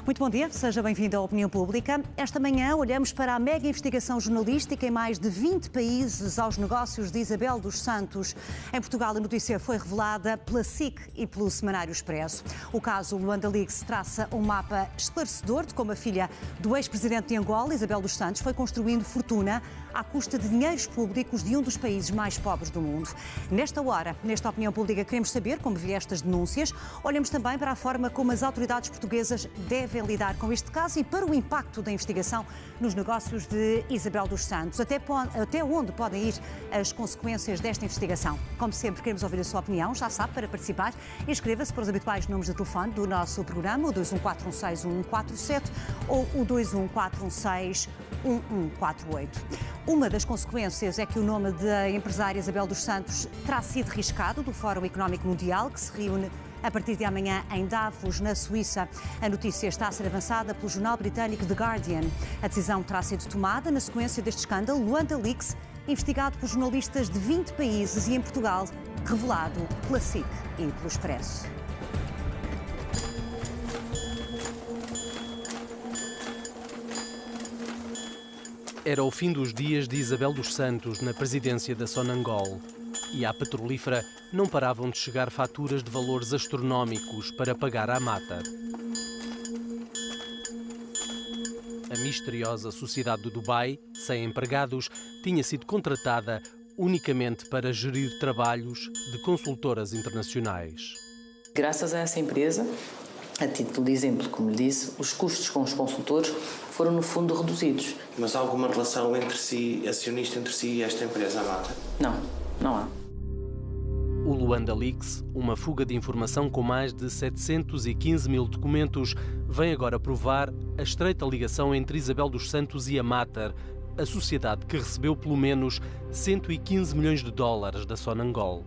Muito bom dia, seja bem-vindo à Opinião Pública. Esta manhã olhamos para a mega investigação jornalística em mais de 20 países aos negócios de Isabel dos Santos. Em Portugal, a notícia foi revelada pela SIC e pelo Semanário Expresso. O caso Luanda Leaks traça um mapa esclarecedor de como a filha do ex-presidente de Angola, Isabel dos Santos, foi construindo fortuna à custa de dinheiros públicos de um dos países mais pobres do mundo. Nesta hora, nesta Opinião Pública, queremos saber como vê estas denúncias. Olhamos também para a forma como as autoridades portuguesas devem lidar com este caso e para o impacto da investigação nos negócios de Isabel dos Santos. Até onde podem ir as consequências desta investigação? Como sempre, queremos ouvir a sua opinião. Já sabe, para participar, inscreva-se para os habituais números de telefone do nosso programa, o 214161147 ou o 214161148. Uma das consequências é que o nome da empresária Isabel dos Santos terá sido riscado do Fórum Económico Mundial, que se reúne a partir de amanhã em Davos, na Suíça. A notícia está a ser avançada pelo jornal britânico The Guardian. A decisão terá sido tomada na sequência deste escândalo Luanda Leaks, investigado por jornalistas de 20 países e em Portugal, revelado pela SIC e pelo Expresso. Era o fim dos dias de Isabel dos Santos na presidência da Sonangol. E à petrolífera não paravam de chegar faturas de valores astronómicos para pagar à Mater. A misteriosa sociedade de Dubai, sem empregados, tinha sido contratada unicamente para gerir trabalhos de consultoras internacionais. Graças a essa empresa, a título de exemplo, como lhe disse, os custos com os consultores foram no fundo reduzidos. Mas há alguma relação entre si, acionista entre si e esta empresa, a Mater? Não, não há. O Luanda Leaks, uma fuga de informação com mais de 715 mil documentos, vem agora provar a estreita ligação entre Isabel dos Santos e a Mater, a sociedade que recebeu pelo menos 115 milhões de dólares da Sonangol.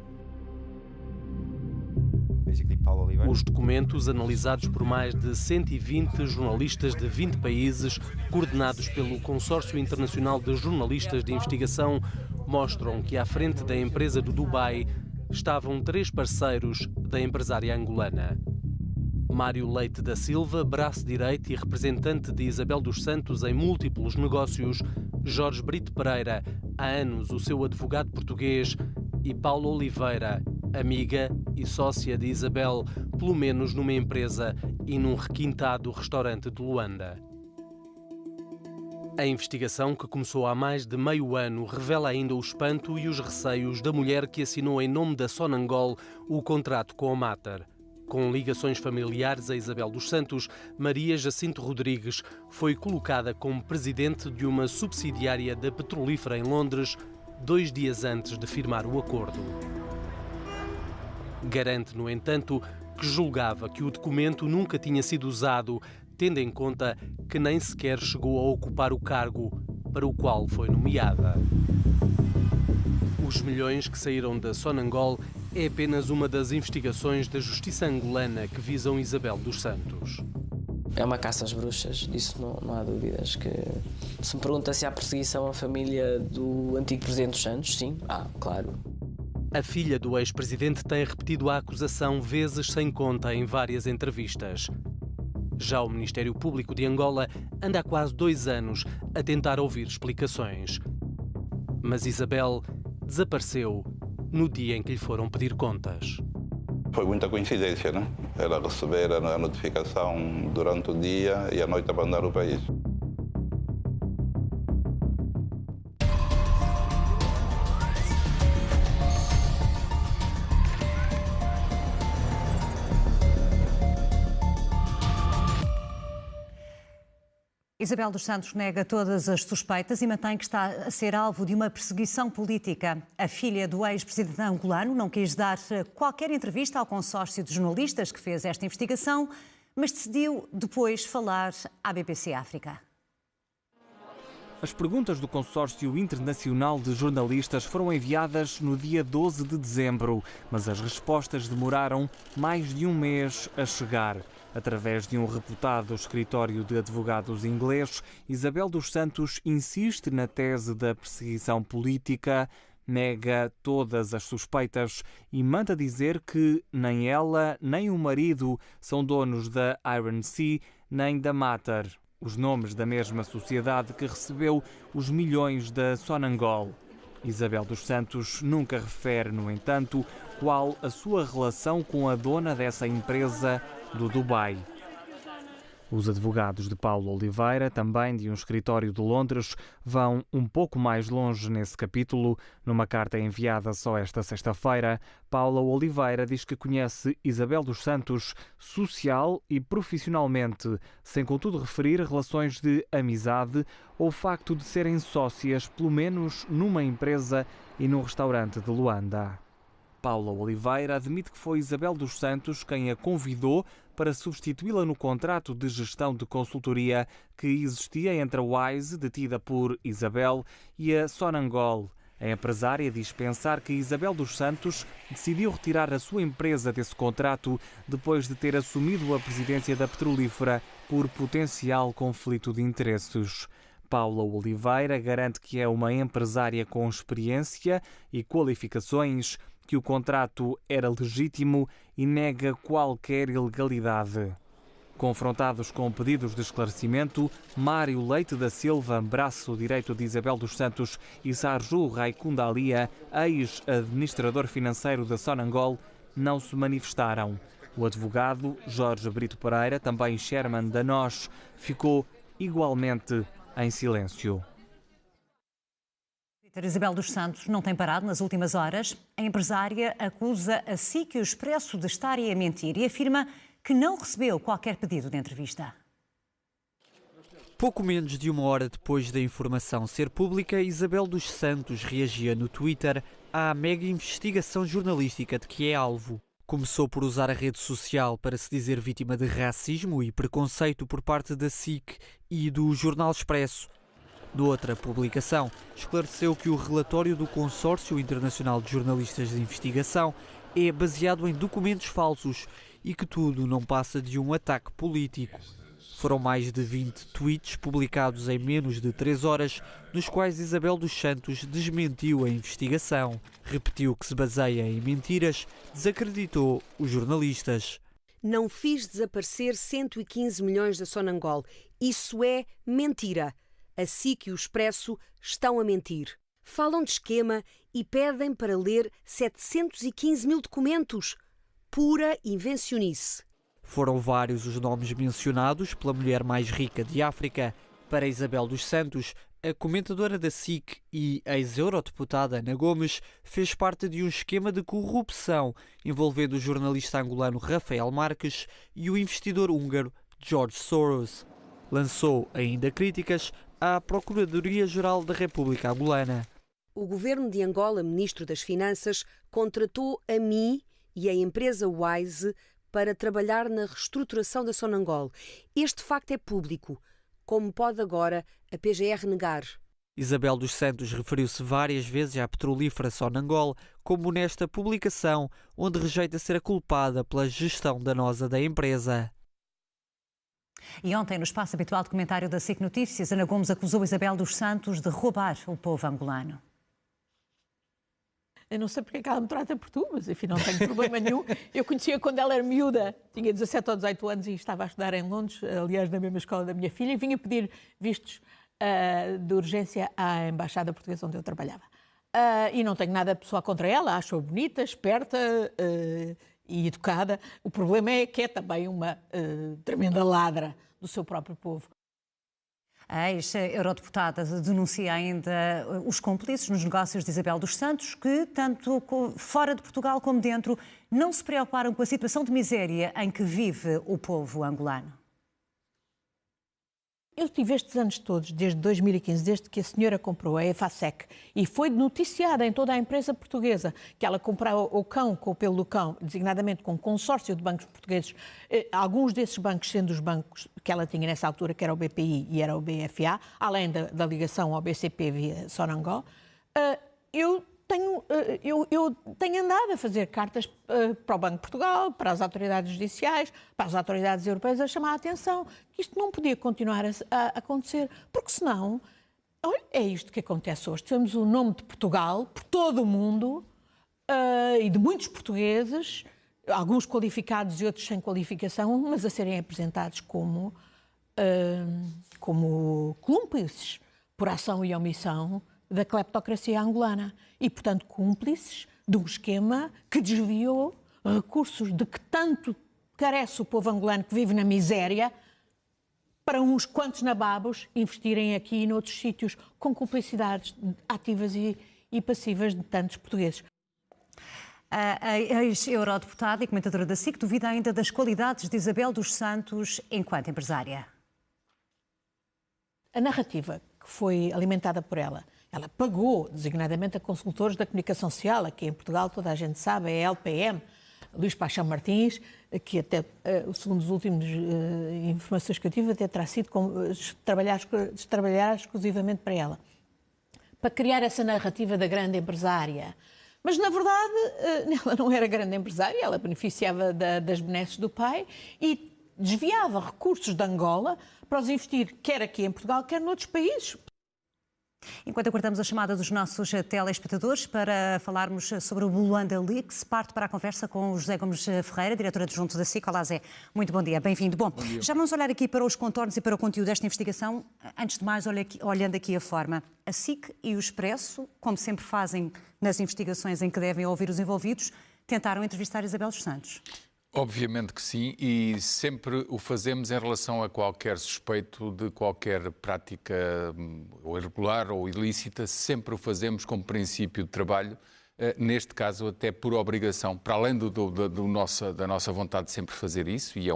Os documentos, analisados por mais de 120 jornalistas de 20 países, coordenados pelo Consórcio Internacional de Jornalistas de Investigação, mostram que à frente da empresa do Dubai estavam 3 parceiros da empresária angolana. Mário Leite da Silva, braço direito e representante de Isabel dos Santos em múltiplos negócios, Jorge Brito Pereira, há anos o seu advogado português, e Paulo Oliveira, amiga e sócia de Isabel, pelo menos numa empresa e num requintado restaurante de Luanda. A investigação, que começou há mais de meio ano, revela ainda o espanto e os receios da mulher que assinou em nome da Sonangol o contrato com a Mater. Com ligações familiares a Isabel dos Santos, Maria Jacinto Rodrigues foi colocada como presidente de uma subsidiária da petrolífera em Londres 2 dias antes de firmar o acordo. Garante, no entanto, que julgava que o documento nunca tinha sido usado, tendo em conta que nem sequer chegou a ocupar o cargo para o qual foi nomeada. Os milhões que saíram da Sonangol é apenas uma das investigações da justiça angolana que visam Isabel dos Santos. É uma caça às bruxas, disso não há dúvidas. Que se me pergunta se há perseguição à família do antigo presidente dos Santos, sim, claro. A filha do ex-presidente tem repetido a acusação vezes sem conta em várias entrevistas. Já o Ministério Público de Angola anda há quase 2 anos a tentar ouvir explicações. Mas Isabel desapareceu no dia em que lhe foram pedir contas. Foi muita coincidência, né? Ela receber a notificação durante o dia e à noite abandonar o país. Isabel dos Santos nega todas as suspeitas e mantém que está a ser alvo de uma perseguição política. A filha do ex-presidente angolano não quis dar qualquer entrevista ao consórcio de jornalistas que fez esta investigação, mas decidiu depois falar à BBC África. As perguntas do Consórcio Internacional de Jornalistas foram enviadas no dia 12 de dezembro, mas as respostas demoraram mais de um mês a chegar. Através de um reputado escritório de advogados inglês, Isabel dos Santos insiste na tese da perseguição política, nega todas as suspeitas e manda dizer que nem ela nem o marido são donos da Iron Sea nem da Mater, os nomes da mesma sociedade que recebeu os milhões da Sonangol. Isabel dos Santos nunca refere, no entanto, qual a sua relação com a dona dessa empresa do Dubai. Os advogados de Paulo Oliveira, também de um escritório de Londres, vão um pouco mais longe nesse capítulo. Numa carta enviada só esta sexta-feira, Paula Oliveira diz que conhece Isabel dos Santos social e profissionalmente, sem contudo referir relações de amizade ou o facto de serem sócias, pelo menos numa empresa e num restaurante de Luanda. Paula Oliveira admite que foi Isabel dos Santos quem a convidou para substituí-la no contrato de gestão de consultoria que existia entre a Wise, detida por Isabel, e a Sonangol. A empresária diz pensar que Isabel dos Santos decidiu retirar a sua empresa desse contrato depois de ter assumido a presidência da petrolífera por potencial conflito de interesses. Paula Oliveira garante que é uma empresária com experiência e qualificações, que o contrato era legítimo e nega qualquer ilegalidade. Confrontados com pedidos de esclarecimento, Mário Leite da Silva, braço direito de Isabel dos Santos, e Sarju Raikundalia, ex-administrador financeiro da Sonangol, não se manifestaram. O advogado Jorge Brito Pereira, também chairman da NOS, ficou igualmente em silêncio. Isabel dos Santos não tem parado nas últimas horas. A empresária acusa a SIC e o Expresso de estarem a mentir e afirma que não recebeu qualquer pedido de entrevista. Pouco menos de uma hora depois da informação ser pública, Isabel dos Santos reagia no Twitter à mega investigação jornalística de que é alvo. Começou por usar a rede social para se dizer vítima de racismo e preconceito por parte da SIC e do Jornal Expresso. Noutra publicação, esclareceu que o relatório do Consórcio Internacional de Jornalistas de Investigação é baseado em documentos falsos e que tudo não passa de um ataque político. Foram mais de 20 tweets publicados em menos de 3 horas, nos quais Isabel dos Santos desmentiu a investigação, repetiu que se baseia em mentiras, desacreditou os jornalistas. Não fiz desaparecer 115 milhões da Sonangol. Isso é mentira. A SIC e o Expresso estão a mentir. Falam de esquema e pedem para ler 715 mil documentos. Pura invencionice. Foram vários os nomes mencionados pela mulher mais rica de África. Para Isabel dos Santos, a comentadora da SIC e ex-eurodeputada Ana Gomes fez parte de um esquema de corrupção envolvendo o jornalista angolano Rafael Marques e o investidor húngaro George Soros. Lançou ainda críticas à Procuradoria-Geral da República Angolana. O governo de Angola, ministro das Finanças, contratou a mim e a empresa Wise para trabalhar na reestruturação da Sonangol. Este facto é público. Como pode agora a PGR negar? Isabel dos Santos referiu-se várias vezes à petrolífera Sonangol, como nesta publicação, onde rejeita ser a culpada pela gestão danosa da empresa. E ontem, no espaço habitual de comentário da SIC Notícias, Ana Gomes acusou Isabel dos Santos de roubar o povo angolano. Eu não sei porque é que ela me trata por tu, mas enfim, não tenho problema nenhum. Eu conhecia quando ela era miúda, tinha 17 ou 18 anos e estava a estudar em Londres, aliás, na mesma escola da minha filha, e vinha pedir vistos de urgência à Embaixada Portuguesa onde eu trabalhava. E não tenho nada pessoal contra ela, acho-a bonita, esperta e educada. O problema é que é também uma tremenda ladra do seu próprio povo. A ex-eurodeputada denuncia ainda os cúmplices nos negócios de Isabel dos Santos, que, tanto fora de Portugal como dentro, não se preocuparam com a situação de miséria em que vive o povo angolano. Eu tive estes anos todos, desde 2015, desde que a senhora comprou a EFASEC, e foi noticiada em toda a imprensa portuguesa que ela comprava o cão com o pelo do cão, designadamente com um consórcio de bancos portugueses, alguns desses bancos sendo os bancos que ela tinha nessa altura, que era o BPI e era o BFA, além da ligação ao BCP via Sonangol. Eu tenho andado a fazer cartas para o Banco de Portugal, para as autoridades judiciais, para as autoridades europeias, a chamar a atenção que isto não podia continuar a acontecer, porque senão Olha, é isto que acontece hoje. Temos o nome de Portugal por todo o mundo e de muitos portugueses, alguns qualificados e outros sem qualificação, mas a serem apresentados como cúmplices por ação e omissão da cleptocracia angolana e, portanto, cúmplices de um esquema que desviou recursos de que tanto carece o povo angolano que vive na miséria para uns quantos nababos investirem aqui e noutros sítios com cumplicidades ativas e passivas de tantos portugueses. A ex-eurodeputada e comentadora da SIC duvida ainda das qualidades de Isabel dos Santos enquanto empresária. A narrativa que foi alimentada por ela pagou designadamente a consultores da comunicação social, aqui em Portugal toda a gente sabe, é a LPM, Luís Paixão Martins, que até, segundo as últimas informações que eu tive, até terá sido trabalhar exclusivamente para ela, para criar essa narrativa da grande empresária. Mas, na verdade, ela não era grande empresária, ela beneficiava das benesses do pai e desviava recursos de Angola para os investir quer aqui em Portugal, quer noutros países. Enquanto aguardamos a chamada dos nossos telespectadores para falarmos sobre o Luanda Leaks, parto para a conversa com o José Gomes Ferreira, diretor adjunto da SIC. Olá, Zé. Muito bom dia, bem-vindo. Bom dia. Já vamos olhar aqui para os contornos e para o conteúdo desta investigação. Antes de mais, olhando aqui a forma. A SIC e o Expresso, como sempre fazem nas investigações em que devem ouvir os envolvidos, tentaram entrevistar Isabel dos Santos. Obviamente que sim, e sempre o fazemos em relação a qualquer suspeito de qualquer prática ou irregular ou ilícita, sempre o fazemos como princípio de trabalho, neste caso até por obrigação, para além da nossa vontade de sempre fazer isso, e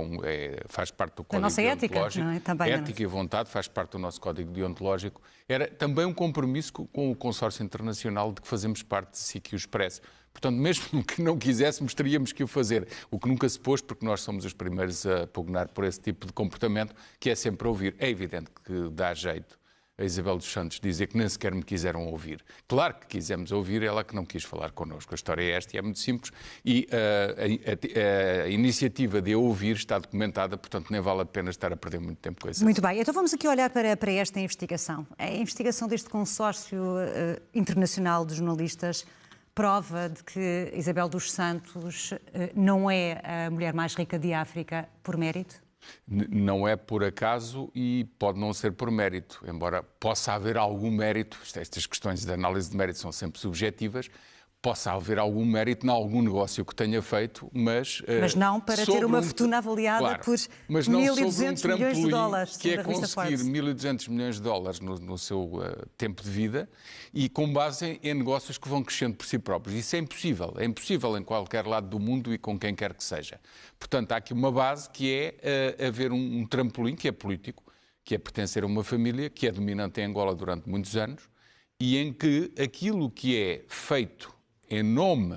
faz parte do código deontológico. Não é? Também ética e vontade faz parte do nosso código deontológico. Era também um compromisso com o consórcio internacional de que fazemos parte de SIC e o Expresso. Portanto, mesmo que não quiséssemos, teríamos que o fazer. O que nunca se pôs, porque nós somos os primeiros a pugnar por esse tipo de comportamento, que é sempre ouvir. É evidente que dá jeito a Isabel dos Santos dizer que nem sequer me quiseram ouvir. Claro que quisemos ouvir, ela que não quis falar connosco. A história é esta e é muito simples. E a iniciativa de a ouvir está documentada, portanto, nem vale a pena estar a perder muito tempo com isso. Muito bem, então vamos aqui olhar para esta investigação. A investigação deste consórcio internacional de jornalistas prova de que Isabel dos Santos não é a mulher mais rica de África por mérito? Não é por acaso e pode não ser por mérito, embora possa haver algum mérito, estas questões de análise de mérito são sempre subjetivas, possa haver algum mérito em algum negócio que tenha feito, mas não para ter uma fortuna avaliada, claro, por 1.200 milhões de dólares. Que é conseguir 1.200 milhões de dólares no seu tempo de vida e com base em negócios que vão crescendo por si próprios. Isso é impossível em qualquer lado do mundo e com quem quer que seja. Portanto, há aqui uma base que é haver um trampolim, que é político, que é pertencer a uma família que é dominante em Angola durante muitos anos e em que aquilo que é feito em nome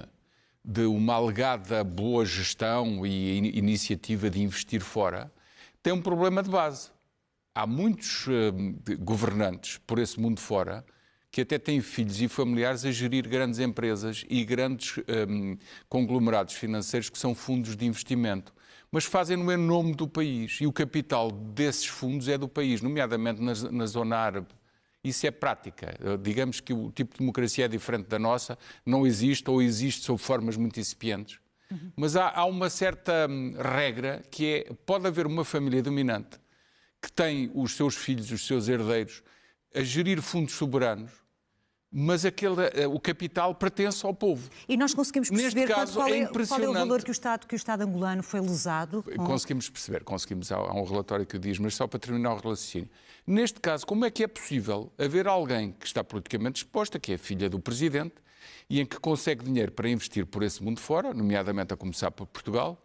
de uma alegada boa gestão e iniciativa de investir fora, tem um problema de base. Há muitos governantes por esse mundo fora que até têm filhos e familiares a gerir grandes empresas e grandes conglomerados financeiros que são fundos de investimento, mas fazem-no em nome do país. E o capital desses fundos é do país, nomeadamente na zona árabe. Isso é prática. Digamos que o tipo de democracia é diferente da nossa, não existe ou existe sob formas muito incipientes. Mas há uma certa regra que é, pode haver uma família dominante que tem os seus filhos, os seus herdeiros, a gerir fundos soberanos, mas o capital pertence ao povo. E nós conseguimos perceber qual é o valor que o Estado angolano foi lesado? Conseguimos perceber, há um relatório que diz, mas só para terminar o raciocínio. Neste caso, como é que é possível haver alguém que está politicamente exposta, que é filha do Presidente, e em que consegue dinheiro para investir por esse mundo fora, nomeadamente a começar por Portugal,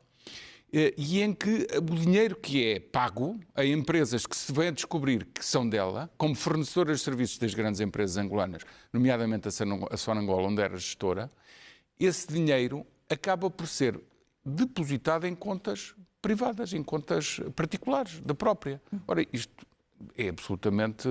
e em que o dinheiro que é pago a empresas que se vêm a descobrir que são dela, como fornecedoras de serviços das grandes empresas angolanas, nomeadamente a Sonangol, onde era gestora, esse dinheiro acaba por ser depositado em contas privadas, em contas particulares, da própria. Ora, isto é absolutamente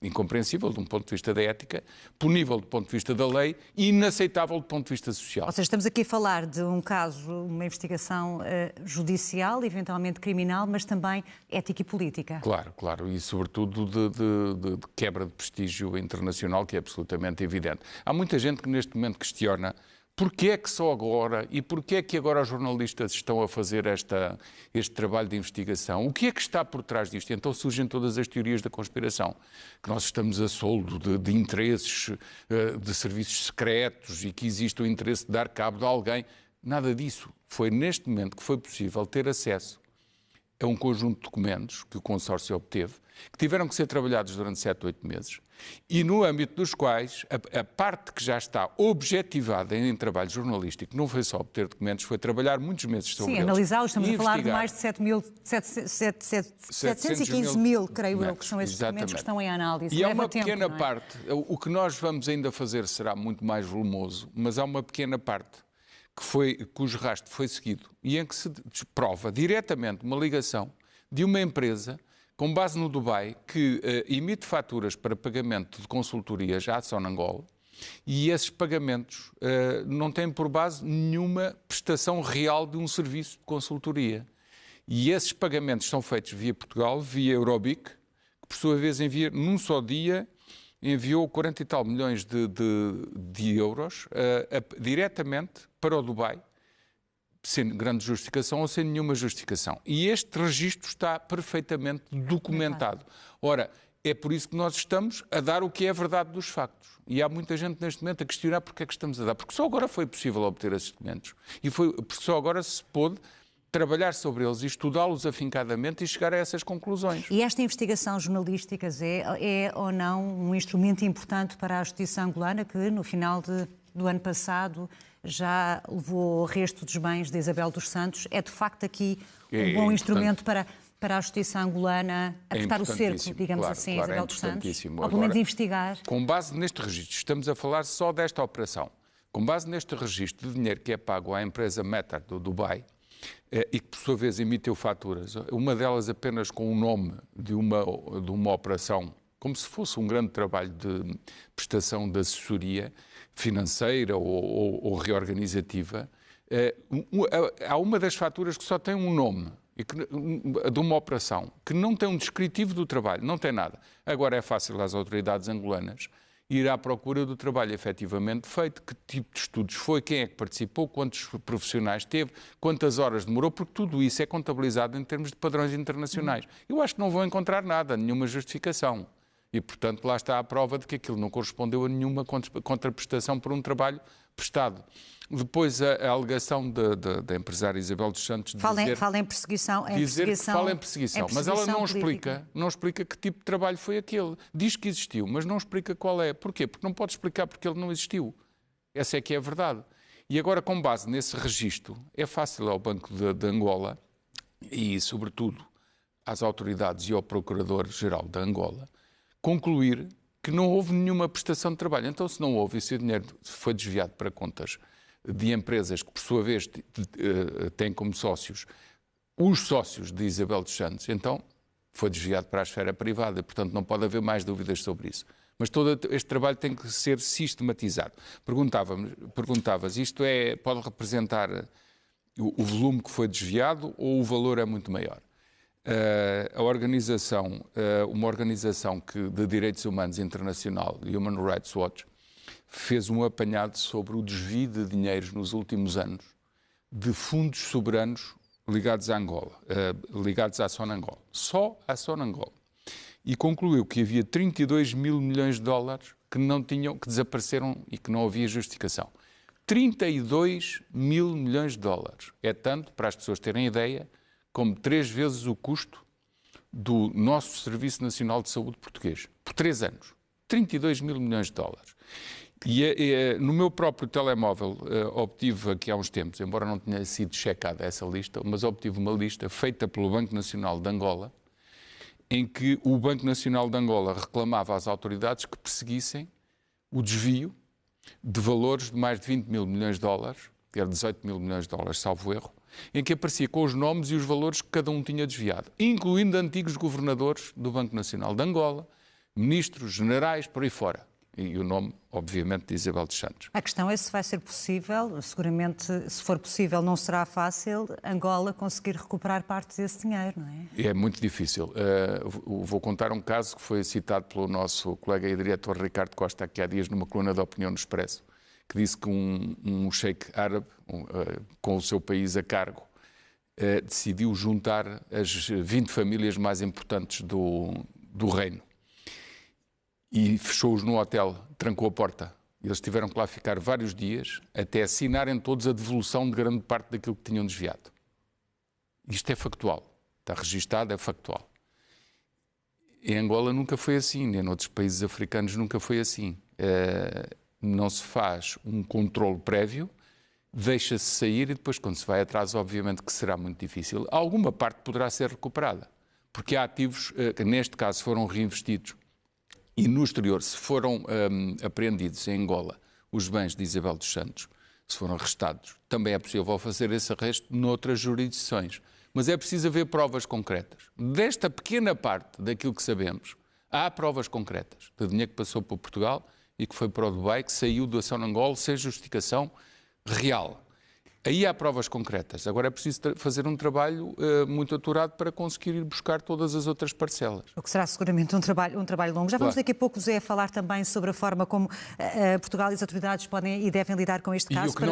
incompreensível do ponto de vista da ética, punível do ponto de vista da lei e inaceitável do ponto de vista social. Ou seja, estamos aqui a falar de um caso, uma investigação judicial, eventualmente criminal, mas também ética e política. Claro, e sobretudo de quebra de prestígio internacional, que é absolutamente evidente. Há muita gente que neste momento questiona porquê é que só agora e porquê é que agora os jornalistas estão a fazer este trabalho de investigação? O que é que está por trás disto? Então surgem todas as teorias da conspiração, que nós estamos a soldo de interesses de serviços secretos e que existe o interesse de dar cabo de alguém. Nada disso. Foi neste momento que foi possível ter acesso a um conjunto de documentos que o consórcio obteve, que tiveram que ser trabalhados durante 7, 8 meses, e no âmbito dos quais a parte que já está objetivada em trabalho jornalístico não foi só obter documentos, foi trabalhar muitos meses sobre eles. Sim, analisá-los, estamos a falar de mais de 715 mil, creio eu, que são estes documentos que estão em análise. E há uma pequena parte, o que nós vamos ainda fazer será muito mais volumoso, mas há uma pequena parte cujo rastro foi seguido e em que se prova diretamente uma ligação de uma empresa com base no Dubai, que emite faturas para pagamento de consultorias à Sonangol, e esses pagamentos não têm por base nenhuma prestação real de um serviço de consultoria. E esses pagamentos são feitos via Portugal, via Eurobic, que por sua vez envia, num só dia, enviou 40 e tal milhões de euros diretamente para o Dubai, sem grande justificação ou sem nenhuma justificação. E este registro está perfeitamente documentado. Ora, é por isso que nós estamos a dar o que é a verdade dos factos. E há muita gente neste momento a questionar porque é que estamos a dar. Porque só agora foi possível obter esses documentos. E porque só agora se pôde trabalhar sobre eles e estudá-los afincadamente e chegar a essas conclusões. E esta investigação jornalística é ou não um instrumento importante para a justiça angolana que, no final do ano passado, já levou o resto dos bens de Isabel dos Santos? É de facto aqui um bom instrumento para a justiça angolana apertar o cerco, digamos assim, Isabel dos Santos? Ou pelo menos investigar? Com base neste registro, estamos a falar só desta operação. Com base neste registro de dinheiro que é pago à empresa Meta do Dubai, e que por sua vez emitiu faturas, uma delas apenas com o nome de uma operação, como se fosse um grande trabalho de prestação de assessoria financeira ou reorganizativa, há uma das faturas que só tem um nome, de uma operação, que não tem um descritivo do trabalho, não tem nada. Agora é fácil às autoridades angolanas ir à procura do trabalho efetivamente feito, que tipo de estudos foi, quem é que participou, quantos profissionais teve, quantas horas demorou, porque tudo isso é contabilizado em termos de padrões internacionais. Eu acho que não vão encontrar nada, nenhuma justificação. E, portanto, lá está a prova de que aquilo não correspondeu a nenhuma contraprestação por um trabalho prestado. Depois, a alegação da empresária Isabel dos Santos fala em perseguição. Dizer que fala em perseguição, mas ela não explica que tipo de trabalho foi aquele. Diz que existiu, mas não explica qual é. Porquê? Porque não pode explicar porque ele não existiu. Essa é que é a verdade. E agora, com base nesse registro, é fácil ao Banco de Angola e, sobretudo, às autoridades e ao Procurador-Geral de Angola concluir que não houve nenhuma prestação de trabalho. Então, se não houve e se o dinheiro foi desviado para contas de empresas que, por sua vez, têm como sócios os sócios de Isabel dos Santos, então foi desviado para a esfera privada. Portanto, não pode haver mais dúvidas sobre isso. Mas todo este trabalho tem que ser sistematizado. Perguntavas, isto pode representar o volume que foi desviado ou o valor é muito maior? Uma organização de direitos humanos internacional, Human Rights Watch, fez um apanhado sobre o desvio de dinheiros nos últimos anos de fundos soberanos ligados à Angola, ligados à Sonangol, só à Sonangol, e concluiu que havia 32 mil milhões de dólares que desapareceram e que não havia justificação. 32 mil milhões de dólares. É tanto, para as pessoas terem ideia, como 3 vezes o custo do nosso Serviço Nacional de Saúde português, por 3 anos. 32 mil milhões de dólares. E no meu próprio telemóvel obtive aqui há uns tempos, embora não tenha sido checada essa lista, mas obtive uma lista feita pelo Banco Nacional de Angola, em que o Banco Nacional de Angola reclamava às autoridades que perseguissem o desvio de valores de mais de 20 mil milhões de dólares, que era 18 mil milhões de dólares, salvo erro, em que aparecia com os nomes e os valores que cada um tinha desviado, incluindo antigos governadores do Banco Nacional de Angola, ministros, generais, por aí fora. E o nome, obviamente, de Isabel dos Santos. A questão é se vai ser possível, seguramente, se for possível, não será fácil, Angola conseguir recuperar parte desse dinheiro, não é? É muito difícil. Vou contar um caso que foi citado pelo nosso colega e diretor Ricardo Costa, aqui há dias, numa coluna de opinião no Expresso, que disse que um sheik árabe, com o seu país a cargo, decidiu juntar as 20 famílias mais importantes do reino. E fechou-os no hotel, trancou a porta. Eles tiveram que lá ficar vários dias até assinarem todos a devolução de grande parte daquilo que tinham desviado. Isto é factual. Está registado, é factual. Em Angola nunca foi assim, nem noutros países africanos nunca foi assim. Não se faz um controle prévio, deixa-se sair e depois, quando se vai atrás, obviamente que será muito difícil. Alguma parte poderá ser recuperada, porque há ativos que, neste caso, foram reinvestidos. E no exterior, se foram apreendidos em Angola os bens de Isabel dos Santos, se foram arrestados, também é possível fazer esse arresto noutras jurisdições. Mas é preciso haver provas concretas. Desta pequena parte daquilo que sabemos, há provas concretas de dinheiro que passou por Portugal e que foi para o Dubai, que saiu da Sonangol sem justificação real. Aí há provas concretas. Agora é preciso fazer um trabalho muito aturado para conseguir ir buscar todas as outras parcelas. O que será seguramente um trabalho longo. Já vamos daqui a pouco, José, a falar também sobre a forma como Portugal e as autoridades podem e devem lidar com este caso. E o que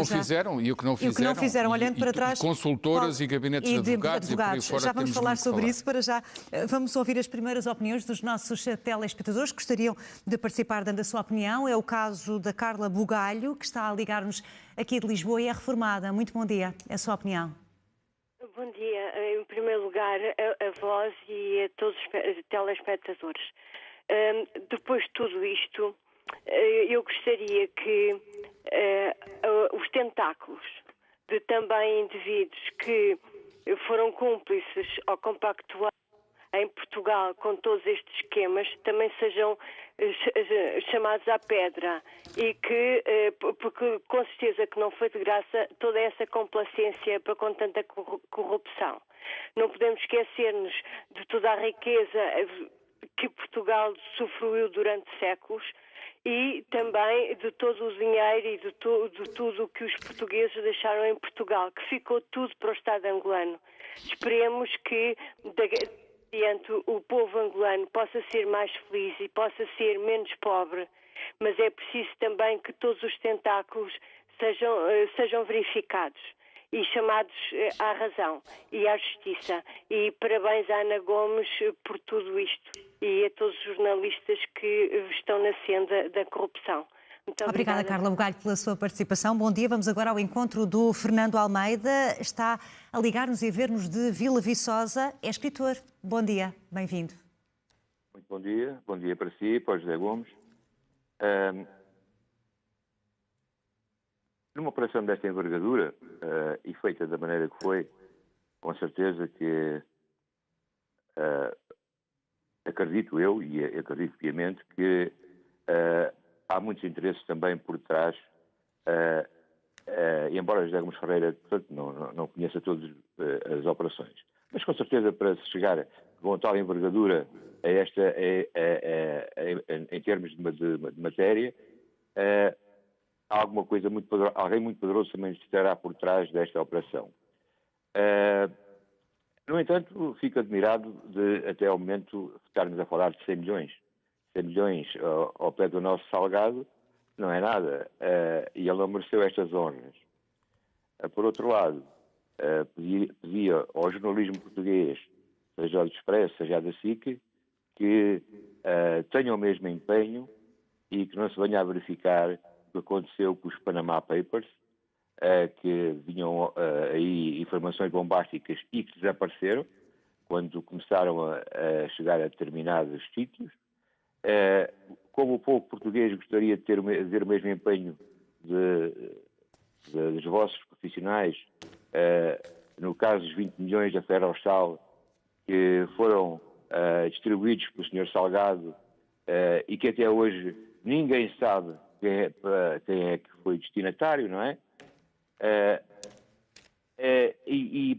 não fizeram, olhando para trás. Consultoras e gabinetes de advogados. E por aí fora, já vamos falar sobre isso. Para já vamos ouvir as primeiras opiniões dos nossos telespectadores que gostariam de participar dando a sua opinião. É o caso da Carla Bugalho, que está a ligar-nos aqui de Lisboa e é reformada. Muito bom dia. É a sua opinião. Bom dia. Em primeiro lugar, a vós e a todos os telespectadores. Depois de tudo isto, eu gostaria que os tentáculos de também indivíduos que foram cúmplices ao compactuar em Portugal com todos estes esquemas também sejam chamados à pedra e que, porque com certeza que não foi de graça toda essa complacência para com tanta corrupção. Não podemos esquecer-nos de toda a riqueza que Portugal usufruiu durante séculos e também de todo o dinheiro e de tudo o que os portugueses deixaram em Portugal, que ficou tudo para o Estado angolano. Esperemos que o povo angolano possa ser mais feliz e possa ser menos pobre, mas é preciso também que todos os tentáculos sejam verificados e chamados à razão e à justiça. E parabéns à Ana Gomes por tudo isto e a todos os jornalistas que estão na senda da corrupção. Muito obrigada, Carla Bugalho, pela sua participação. Bom dia. Vamos agora ao encontro do Fernando Almeida. Está a ligar-nos e a ver-nos de Vila Viçosa. É escritor. Bom dia. Bem-vindo. Muito bom dia. Bom dia para si, para o José Gomes. Numa operação desta envergadura e feita da maneira que foi, com certeza que acredito eu e acredito piamente que há muitos interesses também por trás, e embora José Gomes Ferreira, portanto, não conheça todas as operações. Mas com certeza para se chegar com tal envergadura a esta, em termos de matéria, alguma coisa muito poderosa, alguém muito poderoso também estará por trás desta operação. No entanto, fico admirado de, até ao momento, estarmos a falar de 100 milhões. 100 milhões ao pé do nosso Salgado não é nada. E ele não mereceu estas honras. Por outro lado, pedia ao jornalismo português, seja do Expresso, seja da SIC, que tenham o mesmo empenho e que não se venha a verificar o que aconteceu com os Panama Papers, que vinham aí informações bombásticas e que desapareceram quando começaram a chegar a determinados sítios. Como o povo português gostaria de ter o mesmo empenho dos vossos profissionais, no caso dos 20 milhões da Ferrostal, que foram distribuídos pelo Sr. Salgado e que até hoje ninguém sabe quem é que foi destinatário, não é?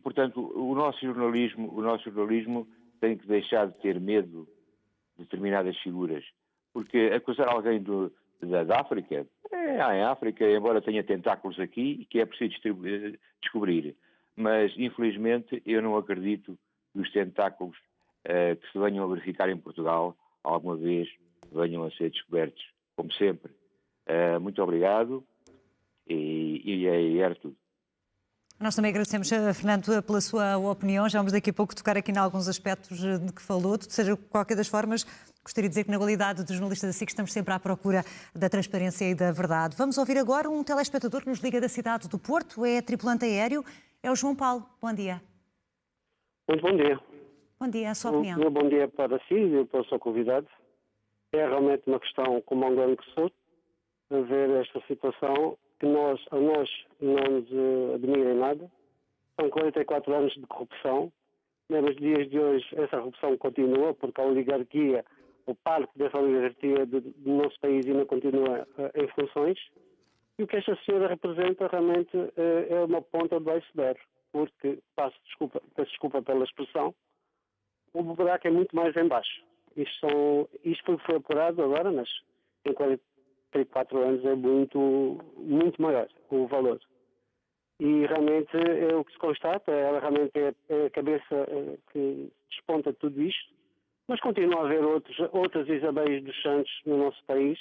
Portanto, o nosso jornalismo tem que deixar de ter medo determinadas figuras. Porque acusar alguém da África, há em África, embora tenha tentáculos aqui, que é preciso descobrir. Mas, infelizmente, eu não acredito que os tentáculos que se venham a verificar em Portugal alguma vez venham a ser descobertos, como sempre. Muito obrigado e era tudo. Nós também agradecemos, Fernando, pela sua opinião. Já vamos daqui a pouco tocar aqui em alguns aspectos de que falou. Seja de qualquer das formas, gostaria de dizer que na qualidade de jornalista da SIC estamos sempre à procura da transparência e da verdade. Vamos ouvir agora um telespectador que nos liga da cidade do Porto, é tripulante aéreo, é o João Paulo. Bom dia. Muito bom dia. Bom dia, a sua opinião. Meu bom dia para si e para o seu convidado. É realmente uma questão, como angolano que sou, a ver esta situação que a nós não nos admira em nada. São 44 anos de corrupção. Nos dias de hoje essa corrupção continua porque a oligarquia, o parque dessa oligarquia do nosso país ainda continua em funções. E o que esta senhora representa realmente é uma ponta do iceberg, porque, peço desculpa pela expressão, o buraco é muito mais em baixo. Isto foi apurado agora, mas em 44 anos é muito maior o valor. E realmente é o que se constata, ela realmente é a cabeça que desponta tudo isto, mas continua a haver outras Isabéis dos Santos no nosso país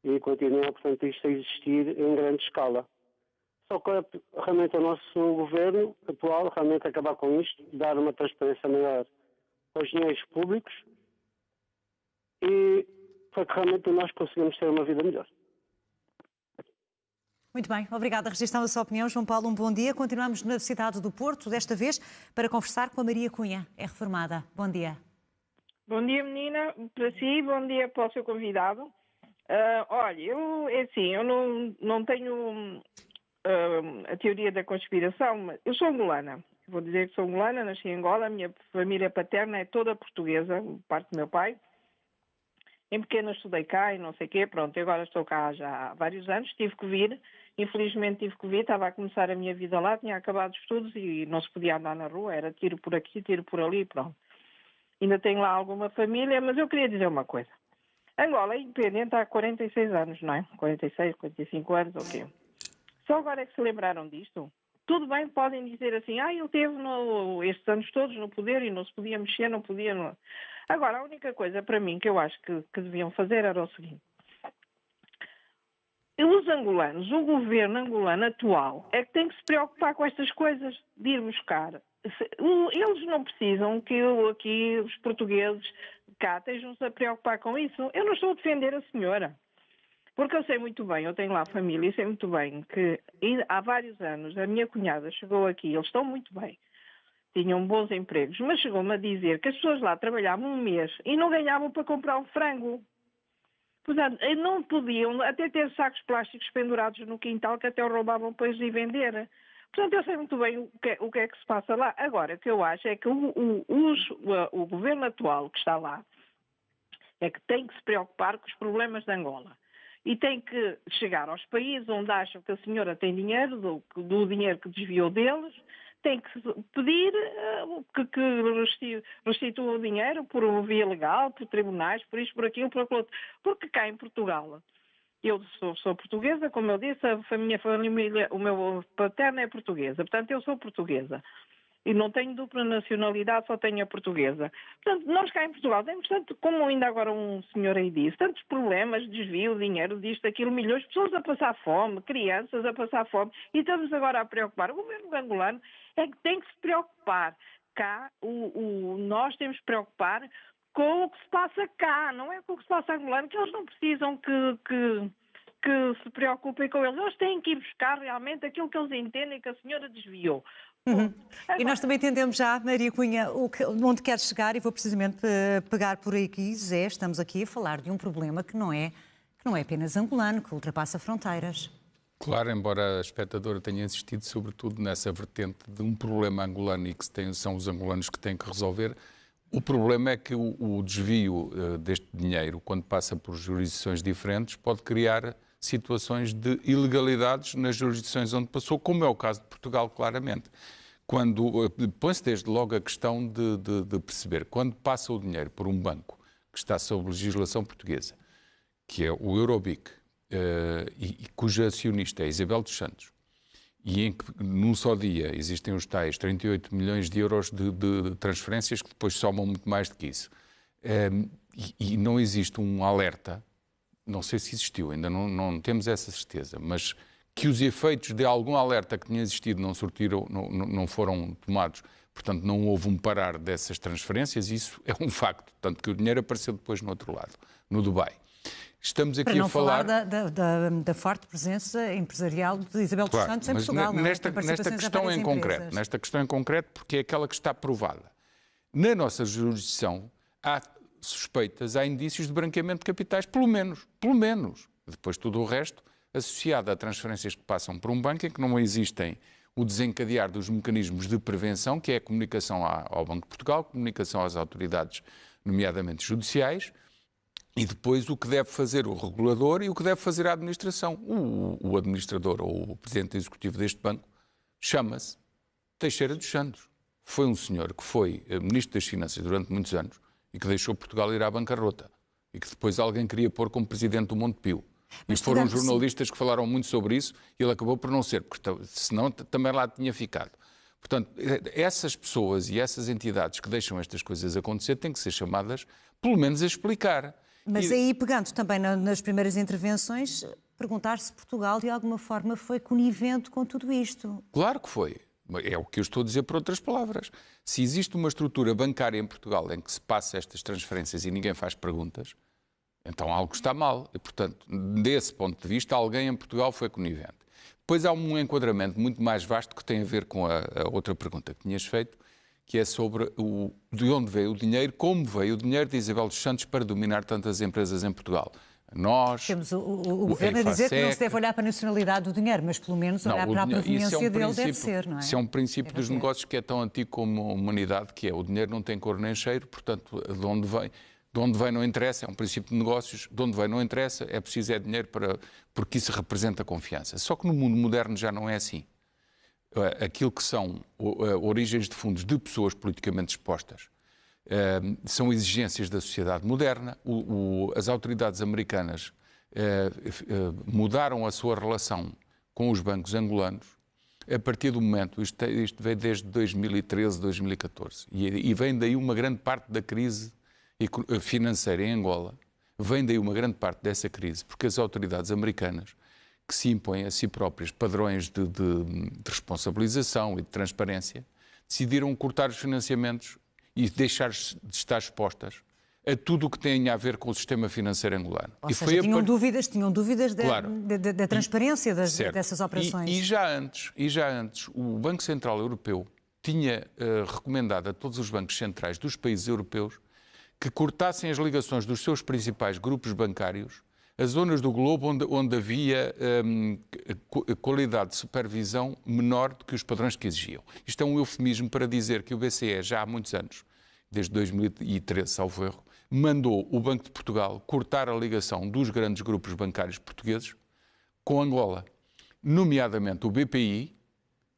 e continua, portanto, isto a existir em grande escala. Só que realmente o nosso governo atual realmente acabar com isto, dar uma transparência maior aos dinheiros públicos e para que realmente nós conseguimos ter uma vida melhor. Muito bem, obrigada. Registramos a sua opinião, João Paulo. Um bom dia. Continuamos na cidade do Porto, desta vez para conversar com a Maria Cunha, é reformada. Bom dia. Bom dia, menina, para si, bom dia para o seu convidado. Olha, eu não tenho a teoria da conspiração, mas eu sou angolana. Vou dizer que sou angolana, nasci em Angola, a minha família paterna é toda portuguesa, parte do meu pai. Em pequena estudei cá e não sei o quê, pronto, agora estou cá já há vários anos, tive que vir, infelizmente tive que vir, estava a começar a minha vida lá, tinha acabado os estudos e não se podia andar na rua, era tiro por aqui, tiro por ali, pronto. Ainda tenho lá alguma família, mas eu queria dizer uma coisa. Angola é independente há 46 anos, não é? 46, 45 anos, ok. Só agora é que se lembraram disto? Tudo bem, podem dizer assim, ele teve estes anos todos no poder e não se podia mexer, não podia... Não. Agora, a única coisa para mim que eu acho que deviam fazer era o seguinte. Os angolanos, o governo angolano atual, é que tem que se preocupar com estas coisas, de ir buscar. Eles não precisam que aqui, os portugueses, cá, estejam-se a preocupar com isso. Eu não estou a defender a senhora. Porque eu sei muito bem, eu tenho lá família e sei muito bem que há vários anos a minha cunhada chegou aqui, eles estão muito bem, tinham bons empregos, mas chegou-me a dizer que as pessoas lá trabalhavam um mês e não ganhavam para comprar um frango. Portanto, não podiam até ter sacos plásticos pendurados no quintal que até o roubavam para ir vender. Portanto, eu sei muito bem o que é que se passa lá. Agora, o que eu acho é que o governo atual que está lá é que tem que se preocupar com os problemas de Angola. E tem que chegar aos países onde acham que a senhora tem dinheiro, do dinheiro que desviou deles, tem que pedir que restituam o dinheiro por via legal, por tribunais, por isto, por aquilo, por aquilo outro. Porque cá em Portugal, eu sou portuguesa, como eu disse, a minha família, o meu paterno é portuguesa, portanto eu sou portuguesa. E não tenho dupla nacionalidade, só tenho a portuguesa. Portanto, nós cá em Portugal temos tanto, como ainda agora um senhor aí disse, tantos problemas, desvio, dinheiro, disto, aquilo, milhões de pessoas a passar fome, crianças a passar fome, e estamos agora a preocupar. O governo angolano é que tem que se preocupar. Cá, nós temos que preocupar com o que se passa cá, não é com o que se passa angolano, que eles não precisam que se preocupem com eles. Eles têm que ir buscar realmente aquilo que eles entendem que a senhora desviou. Uhum. E nós também entendemos já, Maria Cunha, onde quer chegar, e vou precisamente pegar por aí que Zé, estamos aqui a falar de um problema que não é apenas angolano, que ultrapassa fronteiras. Claro, embora a espectadora tenha insistido sobretudo nessa vertente de um problema angolano e que são os angolanos que têm que resolver, o problema é que o desvio deste dinheiro, quando passa por jurisdições diferentes, pode criar situações de ilegalidades nas jurisdições onde passou, como é o caso de Portugal, claramente. Põe-se desde logo a questão de perceber, quando passa o dinheiro por um banco que está sob legislação portuguesa, que é o Eurobic, e cuja acionista é Isabel dos Santos, e em que num só dia existem os tais 38 milhões de euros de transferências que depois somam muito mais do que isso. E não existe um alerta, não sei se existiu, ainda não temos essa certeza, mas que os efeitos de algum alerta que tinha existido não foram tomados, portanto não houve um parar dessas transferências, isso é um facto, tanto que o dinheiro apareceu depois no outro lado, no Dubai. Estamos aqui para não a falar da forte presença empresarial de Isabel dos Santos em Portugal. Nesta questão em concreto, porque é aquela que está provada. Na nossa jurisdição há suspeitas, há indícios de branqueamento de capitais, pelo menos. Depois tudo o resto, associado a transferências que passam por um banco em que não existem o desencadear dos mecanismos de prevenção, que é a comunicação ao Banco de Portugal, comunicação às autoridades, nomeadamente judiciais, e depois o que deve fazer o regulador e o que deve fazer a administração. O administrador ou o presidente executivo deste banco chama-se Teixeira dos Santos. Foi um senhor que foi ministro das Finanças durante muitos anos e que deixou Portugal ir à bancarrota e que depois alguém queria pôr como presidente do Montepio. E foram jornalistas que falaram muito sobre isso e ele acabou por não ser, porque senão também lá tinha ficado. Portanto, essas pessoas e essas entidades que deixam estas coisas acontecer têm que ser chamadas, pelo menos, a explicar. Mas aí, pegando também nas primeiras intervenções, perguntar se Portugal, de alguma forma, foi conivente com tudo isto. Claro que foi. É o que eu estou a dizer por outras palavras. Se existe uma estrutura bancária em Portugal em que se passa estas transferências e ninguém faz perguntas, então algo está mal. E, portanto, desse ponto de vista, alguém em Portugal foi conivente. Depois há um enquadramento muito mais vasto que tem a ver com a outra pergunta que tinhas feito, que é sobre de onde veio o dinheiro, como veio o dinheiro de Isabel dos Santos para dominar tantas empresas em Portugal. Nós... Temos o governo a dizer que não se deve olhar para a nacionalidade do dinheiro, mas pelo menos olhar para a proveniência dele deve ser, não é? Isso é um princípio dos negócios que é tão antigo como a humanidade, que é o dinheiro não tem cor nem cheiro, portanto, de onde vem não interessa, é um princípio de negócios, de onde vem não interessa, é preciso dinheiro porque isso representa confiança. Só que no mundo moderno já não é assim. Aquilo que são origens de fundos de pessoas politicamente expostas são exigências da sociedade moderna. As autoridades americanas mudaram a sua relação com os bancos angolanos a partir do momento, isto veio desde 2013, 2014, e vem daí uma grande parte da crise financeira em Angola, vem daí uma grande parte dessa crise, porque as autoridades americanas, que se impõem a si próprias padrões de responsabilização e de transparência, decidiram cortar os financiamentos e deixar de estar expostas a tudo o que tem a ver com o sistema financeiro angolano. Ou seja, tinham dúvidas da transparência dessas operações. E já antes, o Banco Central Europeu tinha recomendado a todos os bancos centrais dos países europeus que cortassem as ligações dos seus principais grupos bancários as zonas do globo onde havia qualidade de supervisão menor do que os padrões que exigiam. Isto é um eufemismo para dizer que o BCE, já há muitos anos, desde 2013, salvo erro, mandou o Banco de Portugal cortar a ligação dos grandes grupos bancários portugueses com Angola, nomeadamente o BPI,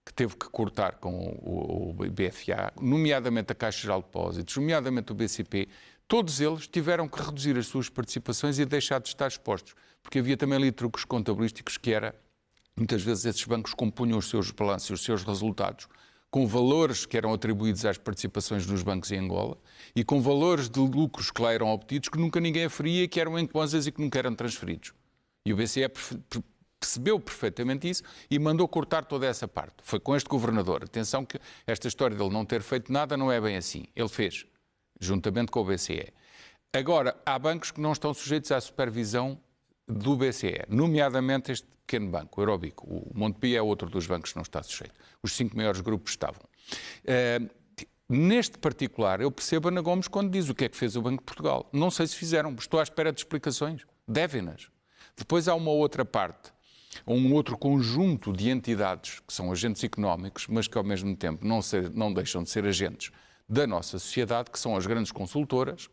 que teve que cortar com o BFA, nomeadamente a Caixa Geral de Depósitos, nomeadamente o BCP. Todos eles tiveram que reduzir as suas participações e deixar de estar expostos, porque havia também ali truques contabilísticos que era, muitas vezes esses bancos compunham os seus balanços e os seus resultados com valores que eram atribuídos às participações nos bancos em Angola e com valores de lucros que lá eram obtidos que nunca ninguém aferia, que eram em kwanzas e que nunca eram transferidos. E o BCE percebeu perfeitamente isso e mandou cortar toda essa parte. Foi com este governador. Atenção que esta história dele não ter feito nada não é bem assim. Ele fez, juntamente com o BCE. Agora, há bancos que não estão sujeitos à supervisão do BCE, nomeadamente este pequeno banco, o Eurobic. O Montepio é outro dos bancos que não está sujeito. Os 5 maiores grupos estavam. Neste particular, eu percebo a Ana Gomes quando diz o que é que fez o Banco de Portugal. Não sei se fizeram, estou à espera de explicações. Devem-nas. Depois há uma outra parte, um outro conjunto de entidades que são agentes económicos, mas que ao mesmo tempo não deixam de ser agentes da nossa sociedade, que são as grandes consultoras.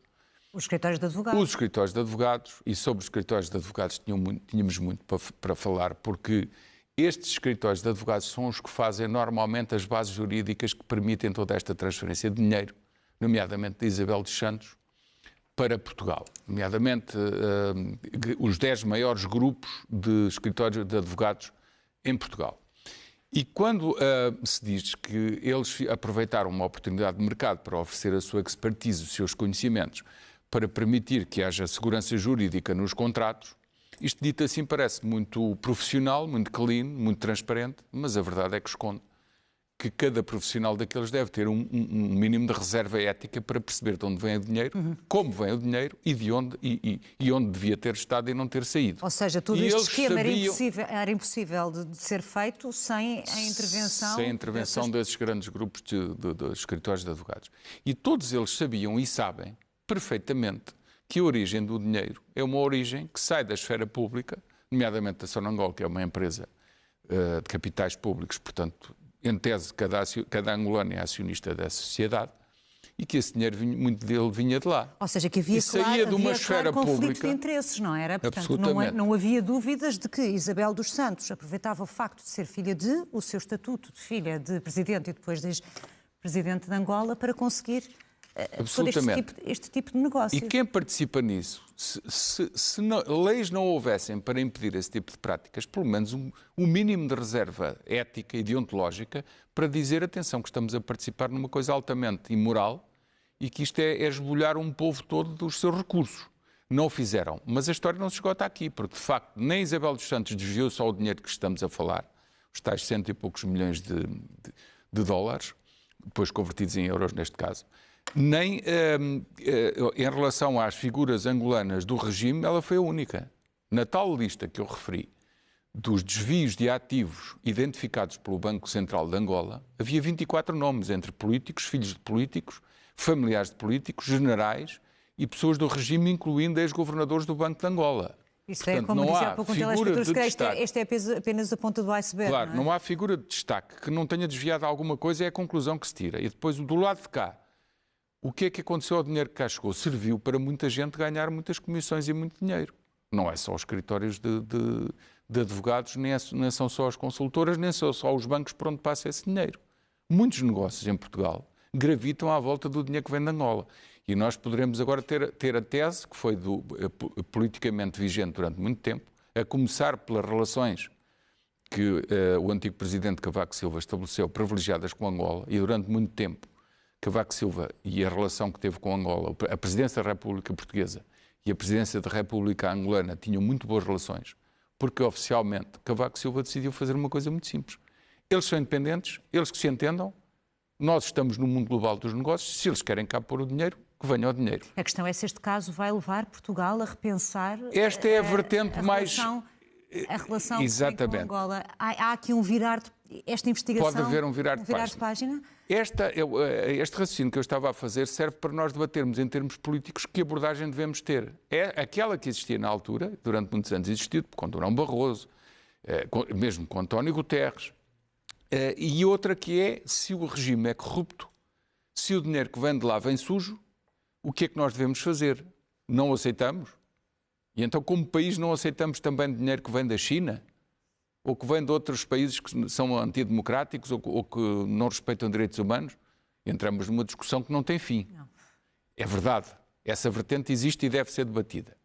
Os escritórios de advogados. Os escritórios de advogados, e sobre os escritórios de advogados tínhamos muito para falar, porque estes escritórios de advogados são os que fazem normalmente as bases jurídicas que permitem toda esta transferência de dinheiro, nomeadamente de Isabel dos Santos, para Portugal, nomeadamente os 10 maiores grupos de escritórios de advogados em Portugal. E quando se diz que eles aproveitaram uma oportunidade de mercado para oferecer a sua expertise, os seus conhecimentos, para permitir que haja segurança jurídica nos contratos, isto dito assim parece muito profissional, muito clean, muito transparente, mas a verdade é que esconde que cada profissional daqueles deve ter um mínimo de reserva ética para perceber de onde vem o dinheiro, como vem o dinheiro e de onde, e onde devia ter estado e não ter saído. Ou seja, todo este esquema era impossível de ser feito sem a intervenção... Sem a intervenção desses grandes grupos de escritórios de advogados. E todos eles sabiam e sabem perfeitamente que a origem do dinheiro é uma origem que sai da esfera pública, nomeadamente da Sonangol, que é uma empresa de capitais públicos, portanto... Em tese, cada angolano é acionista dessa sociedade e que esse dinheiro, muito dele, vinha de lá. Ou seja, que havia claro conflito de interesses, não era? Portanto, não havia dúvidas de que Isabel dos Santos aproveitava o facto de ser filha o seu estatuto de filha de presidente e depois de presidente de Angola para conseguir este tipo de negócio. E quem participa nisso, se leis não houvessem para impedir esse tipo de práticas, pelo menos um mínimo de reserva ética e deontológica para dizer, atenção, que estamos a participar numa coisa altamente imoral e que isto é esbulhar um povo todo dos seus recursos. Não o fizeram. Mas a história não se esgota aqui, porque, de facto, nem Isabel dos Santos desviou só o dinheiro que estamos a falar, os tais 100 e poucos milhões de dólares, depois convertidos em euros neste caso, nem em relação às figuras angolanas do regime, ela foi a única. Na tal lista que eu referi, dos desvios de ativos identificados pelo Banco Central de Angola, havia 24 nomes entre políticos, filhos de políticos, familiares de políticos, generais e pessoas do regime, incluindo ex-governadores do Banco de Angola. Isso Portanto, é como dizia há pouco um telespectador, se calhar este é apenas a ponta do iceberg. Claro, não há figura de destaque que não tenha desviado alguma coisa, é a conclusão que se tira. E depois, do lado de cá, o que é que aconteceu ao dinheiro que cá chegou? Serviu para muita gente ganhar muitas comissões e muito dinheiro. Não é só os escritórios de advogados, nem são só as consultoras, nem são só os bancos por onde passa esse dinheiro. Muitos negócios em Portugal gravitam à volta do dinheiro que vem de Angola. E nós poderemos agora ter a tese, que foi politicamente vigente durante muito tempo, a começar pelas relações que o antigo presidente Cavaco Silva estabeleceu privilegiadas com Angola, e durante muito tempo Cavaco Silva e a relação que teve com Angola, a presidência da República Portuguesa e a presidência da República Angolana tinham muito boas relações, porque oficialmente Cavaco Silva decidiu fazer uma coisa muito simples. Eles são independentes, eles que se entendam, nós estamos no mundo global dos negócios, se eles querem cá pôr o dinheiro, que venha o dinheiro. A questão é se este caso vai levar Portugal a repensar esta é a vertente mais... A relação exatamente. Com Angola. Há aqui um virar, esta investigação... Pode haver um virar de página? Este raciocínio que eu estava a fazer serve para nós debatermos em termos políticos que abordagem devemos ter. É aquela que existia na altura, durante muitos anos existiu, com Durão Barroso, mesmo com António Guterres, e outra que é, se o regime é corrupto, se o dinheiro que vem de lá vem sujo, o que é que nós devemos fazer? Não aceitamos? E então, como país, não aceitamos também dinheiro que vem da China? Ou que vem de outros países que são antidemocráticos ou que não respeitam direitos humanos? Entramos numa discussão que não tem fim. Não. É verdade. Essa vertente existe e deve ser debatida.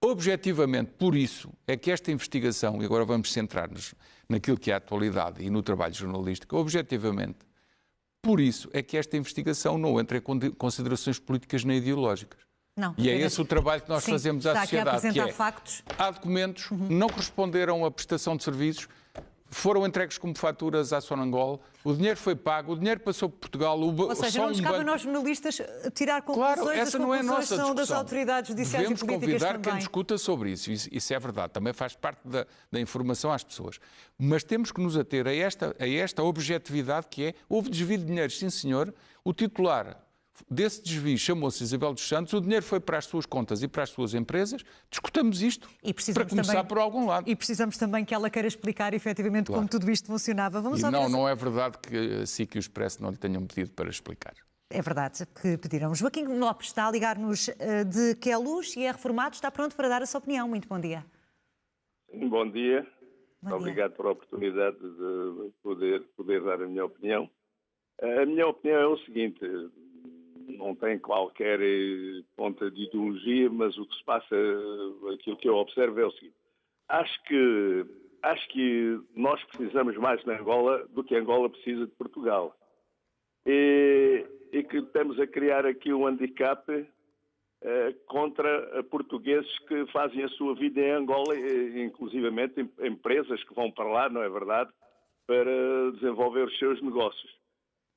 Objetivamente, por isso, é que esta investigação, e agora vamos centrar-nos naquilo que é a atualidade e no trabalho jornalístico, objetivamente, por isso é que esta investigação não entra em considerações políticas nem ideológicas. Não, e é esse o trabalho que nós fazemos à sociedade, que é, factos. Há documentos, não corresponderam à prestação de serviços, foram entregues como faturas à Sonangol, o dinheiro foi pago, o dinheiro passou por Portugal... Ou seja, não nos cabe a nós jornalistas tirar conclusões, claro, essa não é a nossa discussão. Das autoridades judiciais e políticas convidar também. Quem discuta sobre isso, isso é verdade, também faz parte da informação às pessoas. Mas temos que nos ater a esta objetividade que é, houve desvio de dinheiro, sim senhor, o titular desse desvio chamou-se Isabel dos Santos, o dinheiro foi para as suas contas e para as suas empresas, discutamos isto para começar também, por algum lado. E precisamos também que ela queira explicar efetivamente como tudo isto funcionava. Não é verdade que a SIC e o Expresso não lhe tenham pedido para explicar. É verdade que pediram. Joaquim Lopes está a ligar-nos de Queluz e é reformado, está pronto para dar a sua opinião. Muito bom dia. Bom dia. Obrigado pela oportunidade de poder dar a minha opinião. A minha opinião é o seguinte... não tem qualquer ponta de ideologia, mas o que se passa, aquilo que eu observo é o seguinte. Acho que nós precisamos mais de Angola do que Angola precisa de Portugal. E que estamos a criar aqui um handicap contra portugueses que fazem a sua vida em Angola, inclusivamente empresas que vão para lá, não é verdade, para desenvolver os seus negócios.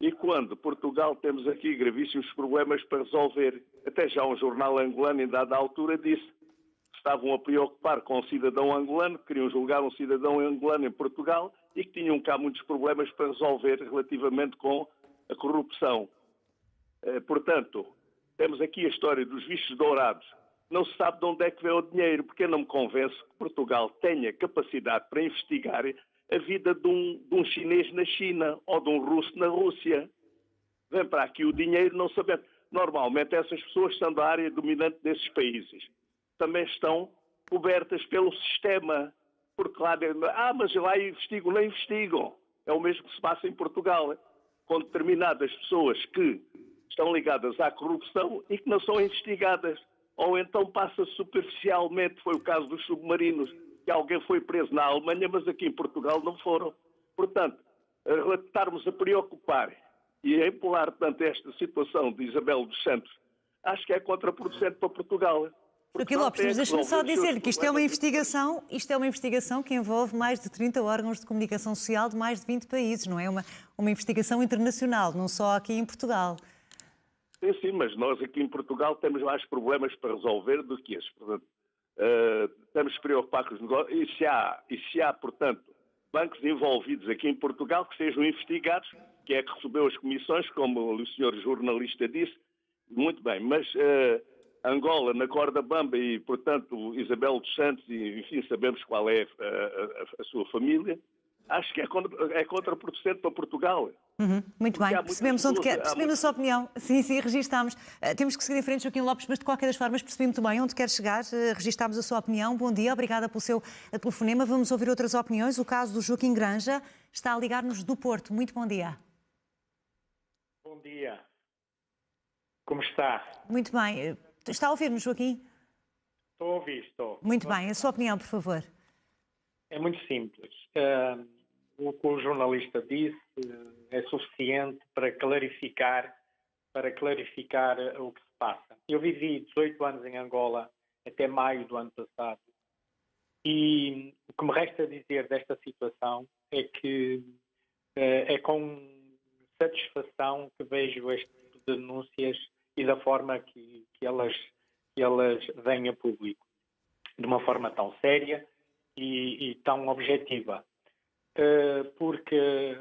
E quando Portugal temos aqui gravíssimos problemas para resolver. Até já um jornal angolano, em dada altura, disse que estavam a preocupar com um cidadão angolano, que queriam julgar um cidadão angolano em Portugal e que tinham cá muitos problemas para resolver relativamente com a corrupção. Portanto, temos aqui a história dos vistos dourados. Não se sabe de onde é que vem o dinheiro, porque não me convence que Portugal tenha capacidade para investigar a vida de um chinês na China ou de um russo na Rússia. Vem para aqui o dinheiro, não sabendo. Normalmente essas pessoas são da área dominante desses países. Também estão cobertas pelo sistema. Porque lá dentro, mas lá investigam, não investigam. É o mesmo que se passa em Portugal, com determinadas pessoas que estão ligadas à corrupção e que não são investigadas. Ou então passa superficialmente, foi o caso dos submarinos, que alguém foi preso na Alemanha, mas aqui em Portugal não foram. Portanto, estarmos a preocupar e a empolar tanto esta situação de Isabel dos Santos, acho que é contraproducente para Portugal. Joaquim Lopes, mas deixe-me só dizer que isto é uma investigação que envolve mais de 30 órgãos de comunicação social de mais de 20 países, não é uma investigação internacional, não só aqui em Portugal. Sim, mas nós aqui em Portugal temos mais problemas para resolver do que esses. Portanto, temos que preocupar com os negócios. E se há, portanto, bancos envolvidos aqui em Portugal que sejam investigados, que é que recebeu as comissões, como o senhor jornalista disse, muito bem, mas Angola na corda bamba e, portanto, Isabel dos Santos, e enfim, sabemos qual é a sua família, acho que é contraproducente para Portugal. Muito bem, percebemos a sua opinião. Sim, registamos. Temos que seguir em frente, Joaquim Lopes, mas de qualquer das formas percebi muito bem onde quer chegar. Registámos a sua opinião. Bom dia, obrigada pelo seu telefonema. Vamos ouvir outras opiniões. O caso do Joaquim Granja está a ligar-nos do Porto. Muito bom dia. Bom dia. Como está? Muito bem. Está a ouvir-nos, Joaquim? Estou a ouvir, estou. Muito bem, a sua opinião, por favor. É muito simples. O que o jornalista disse é suficiente para clarificar o que se passa. Eu vivi 18 anos em Angola até maio do ano passado e o que me resta dizer desta situação é que é com satisfação que vejo este tipo de denúncias e da forma que elas vêm a público, de uma forma tão séria e tão objetiva. Porque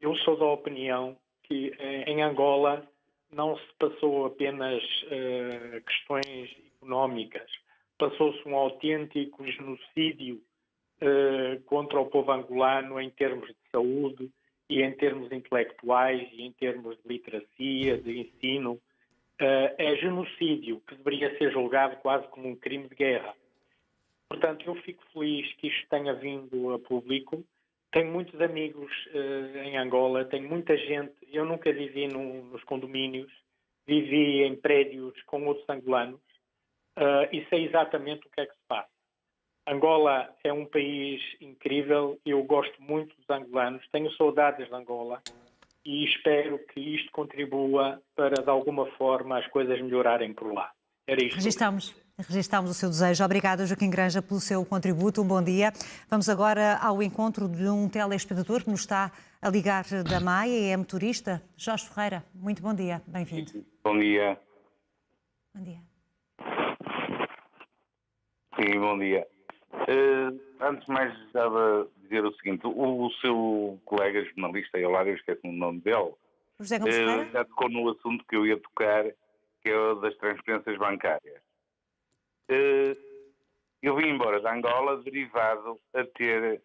eu sou da opinião que em Angola não se passou apenas questões económicas, passou-se um autêntico genocídio contra o povo angolano em termos de saúde e em termos intelectuais e em termos de literacia, de ensino. É genocídio que deveria ser julgado quase como um crime de guerra. Portanto, eu fico feliz que isto tenha vindo a público. Tenho muitos amigos em Angola, tenho muita gente. Eu nunca vivi nos condomínios, vivi em prédios com outros angolanos e sei exatamente o que é que se passa. Angola é um país incrível, eu gosto muito dos angolanos, tenho saudades de Angola e espero que isto contribua para, de alguma forma, as coisas melhorarem por lá. Era isto. Registamos o seu desejo. Obrigada, Joaquim Granja, pelo seu contributo. Um bom dia. Vamos agora ao encontro de um telespectador que nos está a ligar da Maia e é motorista. Jorge Ferreira, muito bom dia. Bem-vindo. Bom dia. Bom dia. Sim, bom dia. Antes de mais, estava a dizer o seguinte. O seu colega jornalista, eu esqueci o nome dele, José Gomes Ferreira, já tocou no assunto que eu ia tocar, que é o das transferências bancárias. Eu vim embora de Angola derivado a ter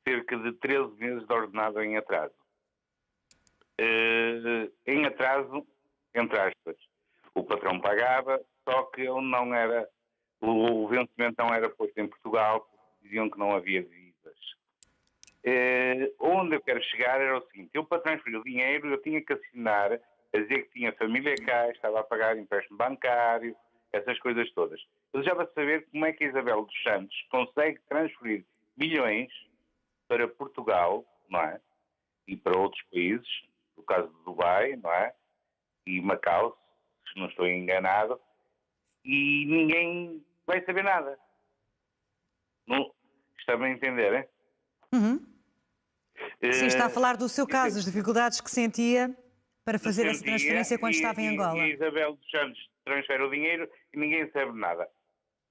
cerca de 13 meses de ordenado em atraso. Em atraso, entre aspas, o patrão pagava, só que ele não era, o vencimento não era posto em Portugal, diziam que não havia visas. Onde eu quero chegar era o seguinte: eu para transferir o dinheiro eu tinha que assinar a dizer que tinha família cá, estava a pagar empréstimo bancário, essas coisas todas. Eu já para saber como é que a Isabel dos Santos consegue transferir milhões para Portugal, não é? E para outros países, no caso de Dubai, não é? E Macau, se não estou enganado, e ninguém vai saber nada. Não, está-me a entender, hein? Uhum. Sim, está a falar do seu caso, as dificuldades que sentia para fazer essa transferência quando estava em Angola. E Isabel dos Santos transfere o dinheiro e ninguém sabe nada.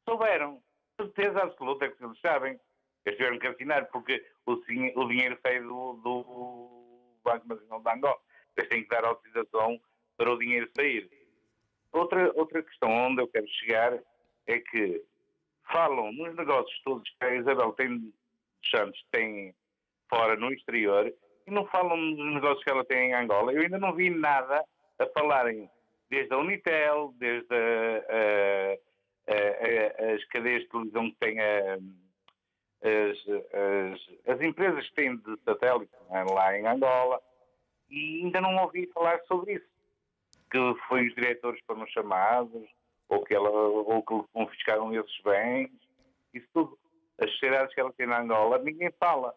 Souberam, certeza absoluta que eles sabem. Eles tiveram que assinar porque o dinheiro sai do Banco Nacional de Angola. Eles têm que dar autorização para o dinheiro sair. Outra questão onde eu quero chegar é que falam nos negócios todos que a Isabel dos Santos tem fora no exterior e não falam dos negócios que ela tem em Angola. Eu ainda não vi nada a falarem, desde a Unitel, desde as cadeias de televisão que têm as empresas que têm de satélite lá em Angola, e ainda não ouvi falar sobre isso. Que foi os diretores foram chamados, ou que lhe confiscaram esses bens, isso tudo. As sociedades que ela tem na Angola, ninguém fala,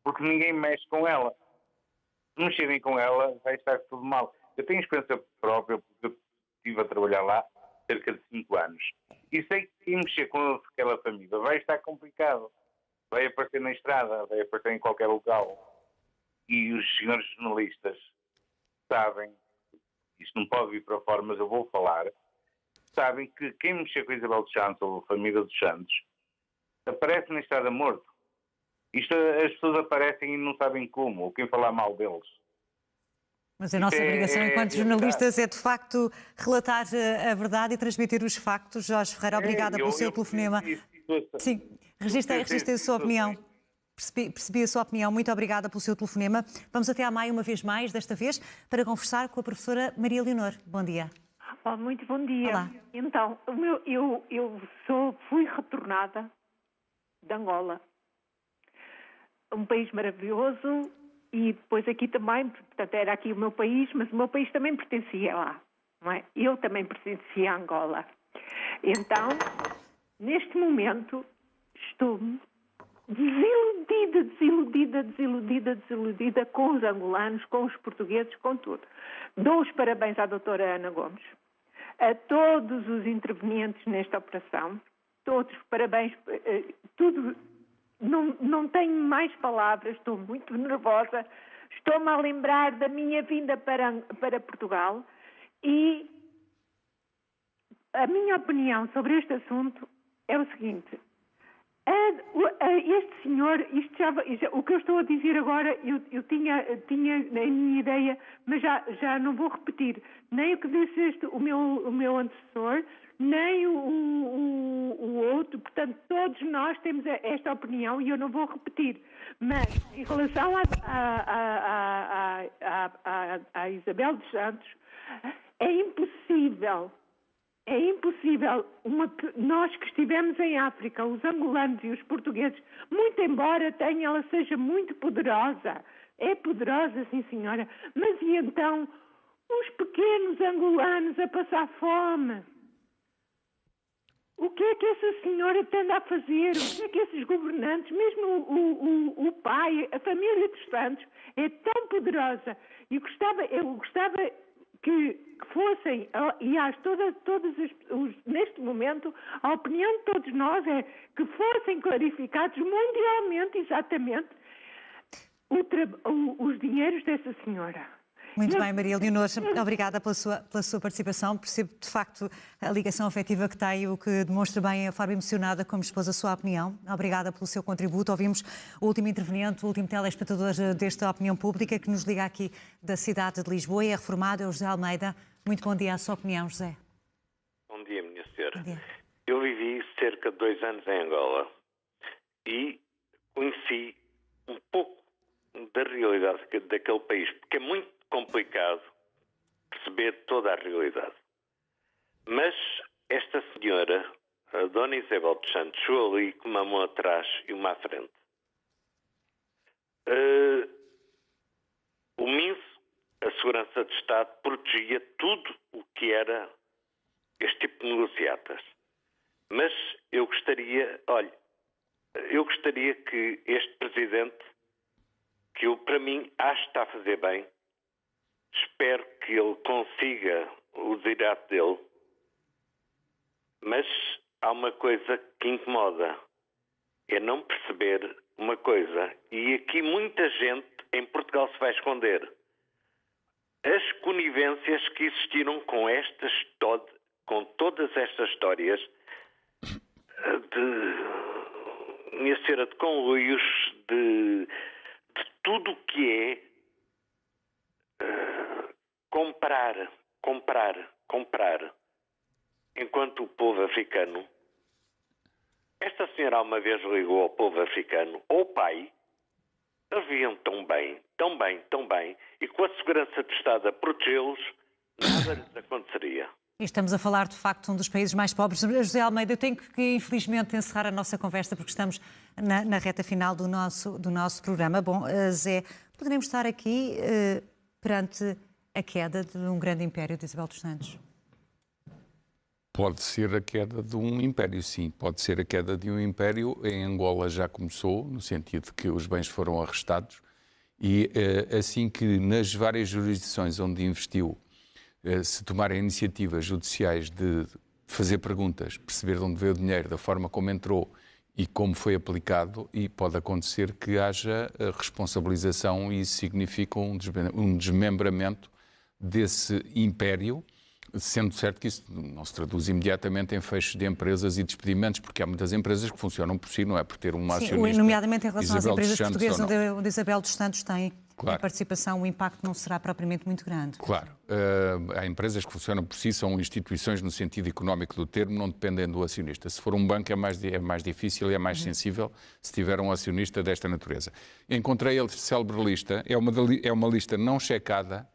porque ninguém mexe com ela. Se mexerem com ela, vai estar tudo mal. Eu tenho experiência própria, porque eu estive a trabalhar lá cerca de 5 anos. E sei que mexer com aquela família vai estar complicado. Vai aparecer na estrada, vai aparecer em qualquer local. E os senhores jornalistas sabem, isto não pode vir para fora, mas eu vou falar, sabem que quem mexer com a Isabel dos Santos ou a família dos Santos aparece na estrada morto. Isto, as pessoas aparecem e não sabem como, ou quem falar mal deles. Mas a nossa obrigação enquanto jornalistas é de facto relatar a verdade e transmitir os factos. Jorge Ferreira, obrigada pelo seu telefonema. Sim, registra a sua opinião. Percebi a sua opinião. Muito obrigada pelo seu telefonema. Vamos até à Maia uma vez mais, desta vez, para conversar com a professora Maria Leonor. Bom dia. Oh, muito bom dia. Olá. Então, fui retornada de Angola. Um país maravilhoso e depois aqui também, portanto era aqui o meu país, mas o meu país também pertencia lá, não é? Eu também pertencia a Angola. Então, neste momento, estou desiludida com os angolanos, com os portugueses, com tudo. Dou os parabéns à doutora Ana Gomes, a todos os intervenientes nesta operação, todos parabéns, tudo. Não tenho mais palavras, estou muito nervosa, estou-me a lembrar da minha vinda para Portugal e a minha opinião sobre este assunto é o seguinte. Este senhor, o que eu estou a dizer agora, eu tinha na minha ideia, mas já não vou repetir, nem o que disse o meu antecessor, nem o outro, portanto, todos nós temos esta opinião e eu não vou repetir. Mas, em relação à Isabel dos Santos, é impossível, nós que estivemos em África, os angolanos e os portugueses, muito embora ela seja muito poderosa, é poderosa, sim senhora, mas e então os pequenos angolanos a passar fome? O que é que essa senhora tende a fazer? O que é que esses governantes, mesmo o pai, a família dos Santos, é tão poderosa? Eu gostava que fossem, aliás, neste momento, a opinião de todos nós é que fossem clarificados mundialmente, exatamente, os dinheiros dessa senhora. Muito bem, Maria Leonor, obrigada pela sua participação. Percebo, de facto, a ligação afetiva que tem, o que demonstra bem a forma emocionada como expôs a sua opinião. Obrigada pelo seu contributo. Ouvimos o último interveniente, o último telespectador desta opinião pública, que nos liga aqui da cidade de Lisboa e é reformado, é o José Almeida. Muito bom dia à sua opinião, José. Bom dia, minha senhora. Eu vivi cerca de 2 anos em Angola e conheci um pouco da realidade daquele país, porque é muito complicado perceber toda a realidade. Mas esta senhora, a dona Isabel dos Santos, chegou ali com uma mão atrás e uma à frente. O Minso, a segurança de Estado protegia tudo o que era este tipo de negociatas. Mas eu gostaria que este Presidente, que eu, para mim, acho que está a fazer bem, espero que ele consiga o desirato dele, mas há uma coisa que incomoda, é não perceber uma coisa, e aqui muita gente em Portugal se vai esconder. As conivências que existiram com todas estas histórias minha senhora, de conluios, de tudo o que é comprar, enquanto o povo africano. Esta senhora uma vez ligou ao povo africano, ao pai, eles viviam tão bem, e com a segurança de Estado a protegê-los, nada lhes aconteceria. E estamos a falar, de facto, de um dos países mais pobres. José Almeida, eu tenho que, infelizmente, encerrar a nossa conversa porque estamos na reta final do nosso programa. Bom, Zé, poderemos estar aqui perante a queda de um grande império de Isabel dos Santos? Pode ser a queda de um império, sim. Pode ser a queda de um império. Em Angola já começou, no sentido de que os bens foram arrestados. E assim que nas várias jurisdições onde investiu se tomarem iniciativas judiciais de fazer perguntas, perceber de onde veio o dinheiro, da forma como entrou e como foi aplicado, e pode acontecer que haja responsabilização e isso significa um desmembramento desse império, sendo certo que isso não se traduz imediatamente em fechos de empresas e despedimentos, porque há muitas empresas que funcionam por si, não é por ter um acionista. Nomeadamente em relação às empresas portuguesas onde Isabel dos Santos tem claro. A participação, o impacto não será propriamente muito grande. Claro. Há empresas que funcionam por si, são instituições no sentido económico do termo, não dependem do acionista. Se for um banco é mais difícil e é mais sensível se tiver um acionista desta natureza. Encontrei a célebre lista, é uma lista não checada,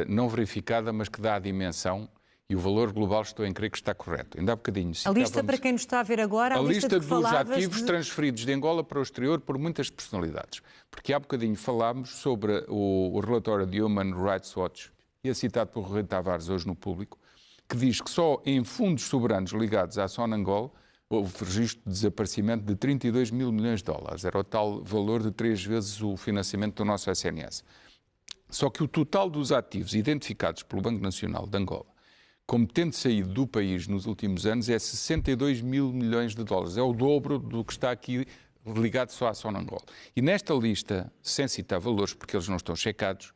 não verificada, mas que dá a dimensão e o valor global, estou em crer que está correto. Ainda há bocadinho. A lista, para quem nos está a ver agora, a lista dos ativos transferidos de Angola para o exterior por muitas personalidades. Porque há bocadinho falámos sobre o relatório de Human Rights Watch, e é citado por Rui Tavares hoje no Público, que diz que só em fundos soberanos ligados à Sonangol houve registro de desaparecimento de 32 mil milhões de dólares. Era o tal valor de 3 vezes o financiamento do nosso SNS. Só que o total dos ativos identificados pelo Banco Nacional de Angola, como tendo saído do país nos últimos anos, é 62 mil milhões de dólares. É o dobro do que está aqui ligado só à Sonangol. E nesta lista, sem citar valores, porque eles não estão checados,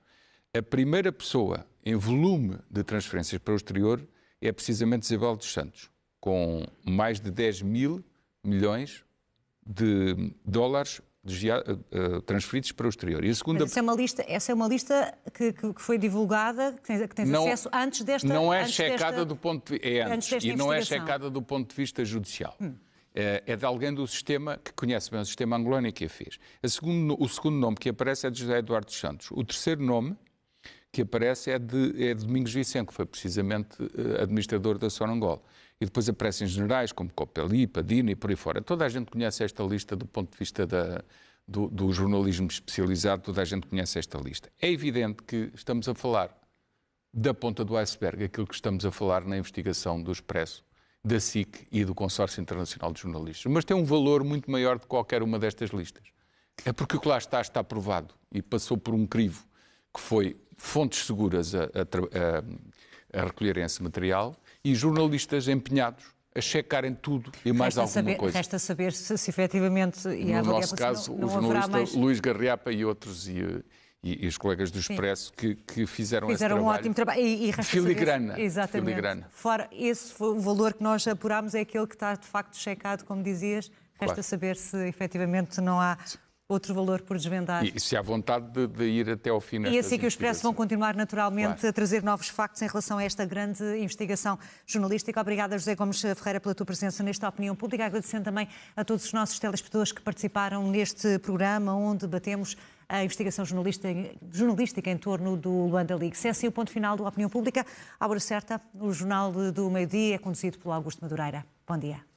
a primeira pessoa em volume de transferências para o exterior é precisamente Isabel dos Santos, com mais de 10 mil milhões de dólares transferidos para o exterior. E a segunda... Mas essa é uma lista que foi divulgada, que tens acesso antes desta... Não é checada do ponto de vista... É antes e não é checada do ponto de vista judicial. É de alguém do sistema que conhece bem o sistema angolano e que a fez. O segundo nome que aparece é de José Eduardo dos Santos. O terceiro nome que aparece é de Domingos Vicente, que foi precisamente administrador da Sonangol. E depois aparecem generais como Copeli, Padina e por aí fora. Toda a gente conhece esta lista do ponto de vista do jornalismo especializado, toda a gente conhece esta lista. É evidente que estamos a falar da ponta do iceberg, aquilo que estamos a falar na investigação do Expresso, da SIC e do Consórcio Internacional de Jornalistas. Mas tem um valor muito maior de qualquer uma destas listas. É porque o que lá está provado e passou por um crivo que foi fontes seguras a recolherem esse material e jornalistas empenhados a checarem tudo e mais alguma coisa. Resta saber se efetivamente... No nosso caso, o jornalista Luís Garriapa e outros, e os colegas do Expresso, que fizeram esse trabalho. Um ótimo trabalho. E filigrana. Exatamente. Filigrana. Fora esse foi o valor que nós apurámos, é aquele que está de facto checado, como dizias. Resta saber se efetivamente não há... outro valor por desvendar. E se há vontade de ir até ao fim nestas E assim que o Expresso vão continuar naturalmente a trazer novos factos em relação a esta grande investigação jornalística. Obrigada, José Gomes Ferreira, pela tua presença nesta Opinião Pública. Agradecendo também a todos os nossos telespectadores que participaram neste programa onde debatemos a investigação jornalística em torno do Luanda Leaks. É assim o ponto final do Opinião Pública. À hora certa, o Jornal do Meio-Dia é conduzido pelo Augusto Madureira. Bom dia.